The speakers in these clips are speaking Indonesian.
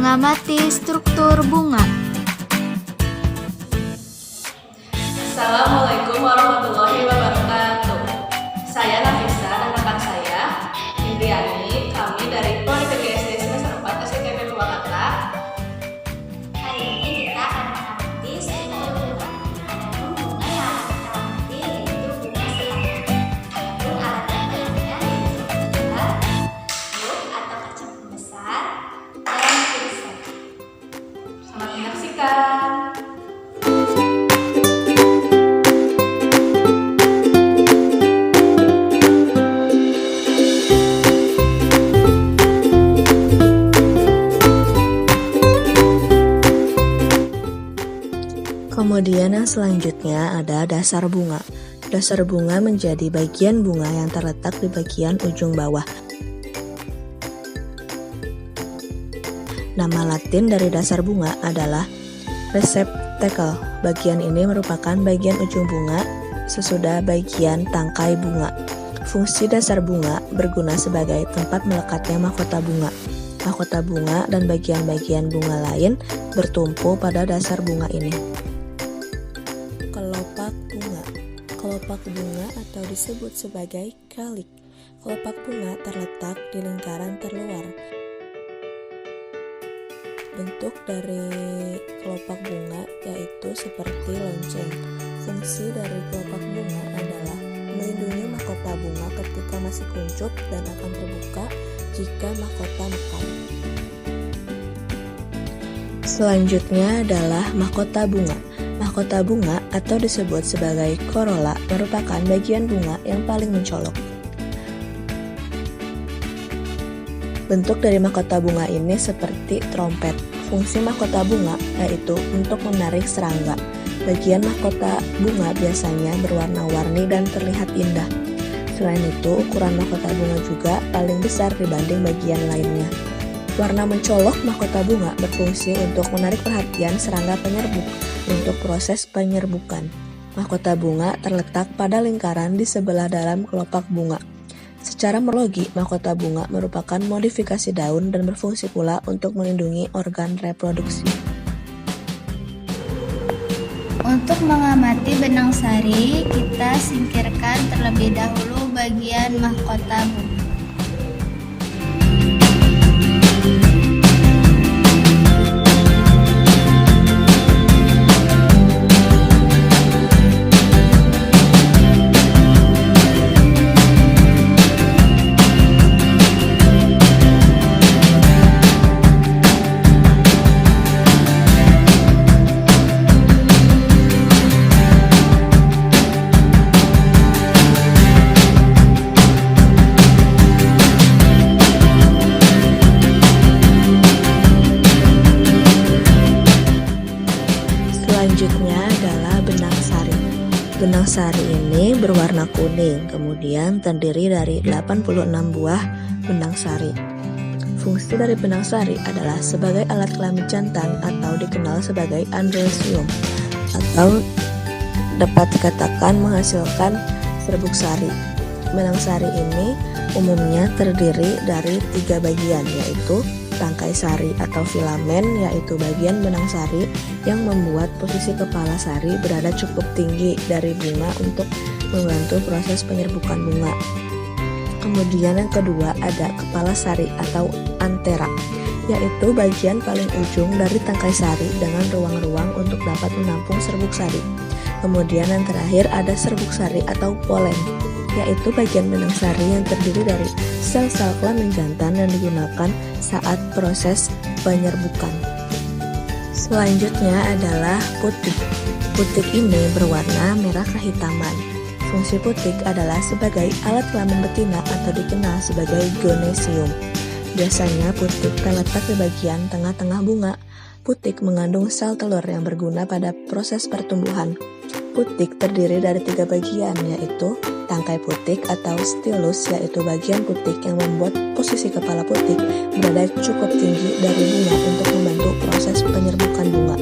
mengamati struktur bunga. Assalamualaikum warahmatullahi wabarakatuh. Saya Nafisa dan rekan saya, Indriani, kami dari Politeknik SD semester 4 STM Purwakarta. Hari ini kita akan mengamati struktur bunga. Adapun bunga yang akan kita amati yaitu bunga selanjutnya. Adapun alat gambarannya yaitu adalah book atau kaca pembesar dan pensil. Selamat menyaksikan. Kemudian yang selanjutnya ada dasar bunga. Dasar bunga menjadi bagian bunga yang terletak di bagian ujung bawah. Nama Latin dari dasar bunga adalah receptacle. Bagian ini merupakan bagian ujung bunga sesudah bagian tangkai bunga. Fungsi dasar bunga berguna sebagai tempat melekatnya mahkota bunga. Mahkota bunga dan bagian-bagian bunga lain bertumpu pada dasar bunga ini. Kelopak bunga. Kelopak bunga atau disebut sebagai kalik. Kelopak bunga terletak di lingkaran terluar. Bentuk dari kelopak bunga yaitu seperti lonceng. Fungsi dari kelopak bunga adalah melindungi mahkota bunga ketika masih kuncup dan akan terbuka jika mahkota mekar. Selanjutnya adalah mahkota bunga. Mahkota bunga atau disebut sebagai corolla merupakan bagian bunga yang paling mencolok. Bentuk dari mahkota bunga ini seperti trompet. Fungsi mahkota bunga yaitu untuk menarik serangga. Bagian mahkota bunga biasanya berwarna-warni dan terlihat indah. Selain itu, ukuran mahkota bunga juga paling besar dibanding bagian lainnya. Warna mencolok mahkota bunga berfungsi untuk menarik perhatian serangga penyerbuk untuk proses penyerbukan. Mahkota bunga terletak pada lingkaran di sebelah dalam kelopak bunga. Secara morfologi, mahkota bunga merupakan modifikasi daun dan berfungsi pula untuk melindungi organ reproduksi. Untuk mengamati benang sari, kita singkirkan terlebih dahulu bagian mahkota bunga. Selanjutnya adalah benang sari. Benang sari ini berwarna kuning, kemudian terdiri dari 86 buah benang sari. Fungsi dari benang sari adalah sebagai alat kelamin jantan atau dikenal sebagai androsium, atau dapat dikatakan menghasilkan serbuk sari. Benang sari ini umumnya terdiri dari 3 bagian, yaitu tangkai sari atau filamen, yaitu bagian benang sari yang membuat posisi kepala sari berada cukup tinggi dari bunga untuk membantu proses penyerbukan bunga. Kemudian yang kedua ada kepala sari atau antera, yaitu bagian paling ujung dari tangkai sari dengan ruang-ruang untuk dapat menampung serbuk sari. Kemudian yang terakhir ada serbuk sari atau polen, yaitu bagian benang sari yang terdiri dari sel-sel kelamin jantan yang digunakan saat proses penyerbukan. Selanjutnya adalah putik. Putik ini berwarna merah kehitaman. Fungsi putik adalah sebagai alat kelamin betina atau dikenal sebagai gonesium. Biasanya putik terletak di bagian tengah-tengah bunga. Putik mengandung sel telur yang berguna pada proses pertumbuhan. Putik terdiri dari 3 bagian, yaitu tangkai putik atau stilus, yaitu bagian putik yang membuat posisi kepala putik berada cukup tinggi dari bunga untuk membantu proses penyerbukan bunga.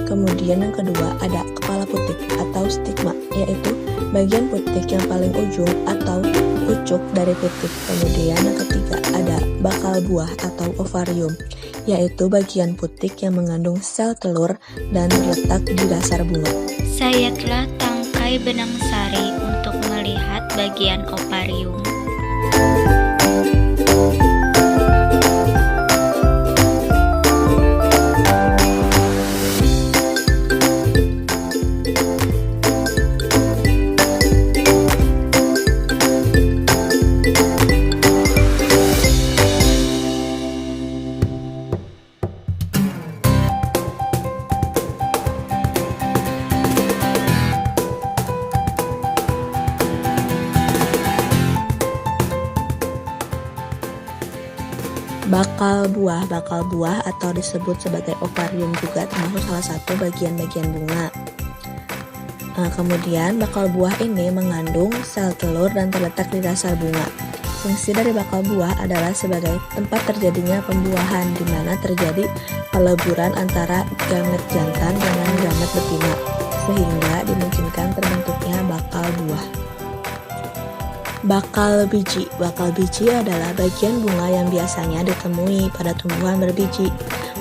Kemudian yang kedua ada kepala putik atau stigma, yaitu bagian putik yang paling ujung atau pucuk dari putik. Kemudian yang ketiga ada bakal buah atau ovarium, yaitu bagian putik yang mengandung sel telur dan terletak di dasar bunga. Sayatlah tangkai benang sari untuk melihat bagian oparium. Bakal buah atau disebut sebagai ovarium juga termasuk salah satu bagian-bagian bunga. Kemudian bakal buah ini mengandung sel telur dan terletak di dasar bunga. Fungsi dari bakal buah adalah sebagai tempat terjadinya pembuahan, di mana terjadi peleburan antara gamet jantan dengan gamet betina, sehingga dimungkinkan terbentuknya bakal buah. Bakal biji adalah bagian bunga yang biasanya ditemui pada tumbuhan berbiji.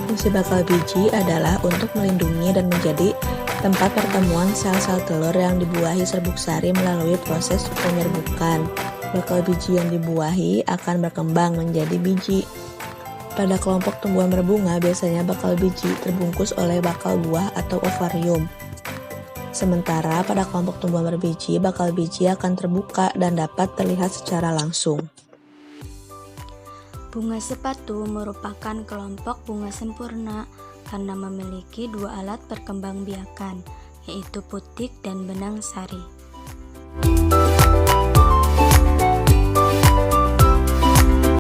Fungsi bakal biji adalah untuk melindungi dan menjadi tempat pertemuan sel-sel telur yang dibuahi serbuk sari melalui proses penyerbukan. Bakal biji yang dibuahi akan berkembang menjadi biji. Pada kelompok tumbuhan berbunga, biasanya bakal biji terbungkus oleh bakal buah atau ovarium. Sementara pada kelompok tumbuhan berbiji, bakal biji akan terbuka dan dapat terlihat secara langsung. Bunga sepatu merupakan kelompok bunga sempurna karena memiliki dua alat perkembangbiakan, yaitu putik dan benang sari.